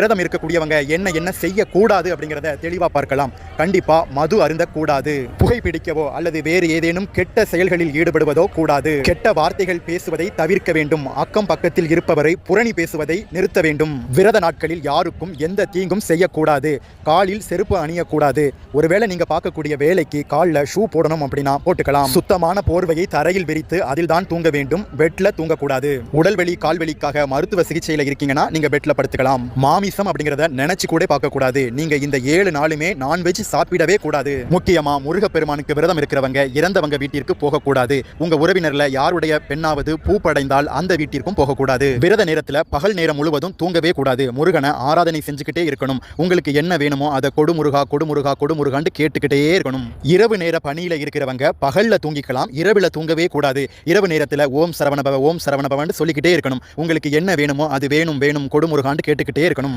விரதம் இருக்கக்கூடியவங்க என்ன என்ன செய்யக்கூடாது அப்படிங்கிறத தெளிவாக பார்க்கலாம். கண்டிப்பாக மது அருந்தக்கூடாது, புகைப்பிடிக்கவோ அல்லது வேறு ஏதேனும் கெட்ட செயல்களில் ஈடுபடுவதோ கூடாது, கெட்ட வார்த்தைகள் பேசுவதை தவிர்க்க வேண்டும், அக்கம் பக்கத்தில் இருப்பவரை புரணி பேசுவதை நிறுத்த வேண்டும், விரத நாட்களில் யாருக்கும் எந்த தீங்கும் செய்யக்கூடாது, காலில் செருப்பு அணியக்கூடாது. ஒருவேளை நீங்கள் பார்க்கக்கூடிய வேலைக்கு காலில் ஷூ போடணும் அப்படின்னா போட்டுக்கலாம். சுத்தமான போர்வையை தரையில் விரித்து அதில் தான் தூங்க வேண்டும், பெட்ல தூங்கக்கூடாது. உடல்வலி கால்வலிக்காக மருத்துவ சிகிச்சையில் இருக்கீங்கன்னா நீங்கள் பெட்ல படுத்துக்கலாம். மாமிசம் அப்படிங்கிறத நினைச்சு கூட பார்க்க கூடாது. நீங்க இந்த 7 நாளுமே நான்வெஜ் சாப்பிடவே கூடாது. முக்கியமா முருகப்பெருமானுக்கு விரதம் இருக்கிறவங்க இறந்தவங்க வீட்டிற்கு போகக்கூடாது. உங்க உறவினர்ல யாருடைய பெண்ணாவது பூ படைந்தால் அந்த வீட்டிற்கும் போகக்கூடாது. விரத நேரத்தில் பகல் நேரம் முழுவதும் தூங்கவே கூடாது. முருகனை ஆராதனை செஞ்சுக்கிட்டே இருக்கணும். உங்களுக்கு என்ன வேணுமோ அதை கொடுமுருகா கொடுமுருகா கொடுமுருகான்னு கேட்டுக்கிட்டே இருக்கணும். இரவு நேர பணியில இருக்கிறவங்க பகல்ல தூங்கிக்கலாம், இரவுல தூங்கவே கூடாது. இரவு நேரத்தில் ஓம் சரவணபவ ஓம் சரவணபவன்னு சொல்லிக்கிட்டே இருக்கணும். உங்களுக்கு என்ன வேணுமோ அது வேணும் வேணும் கொடுமுருகான்னு கேட்டுக்கிட்டே இருக்கணும்.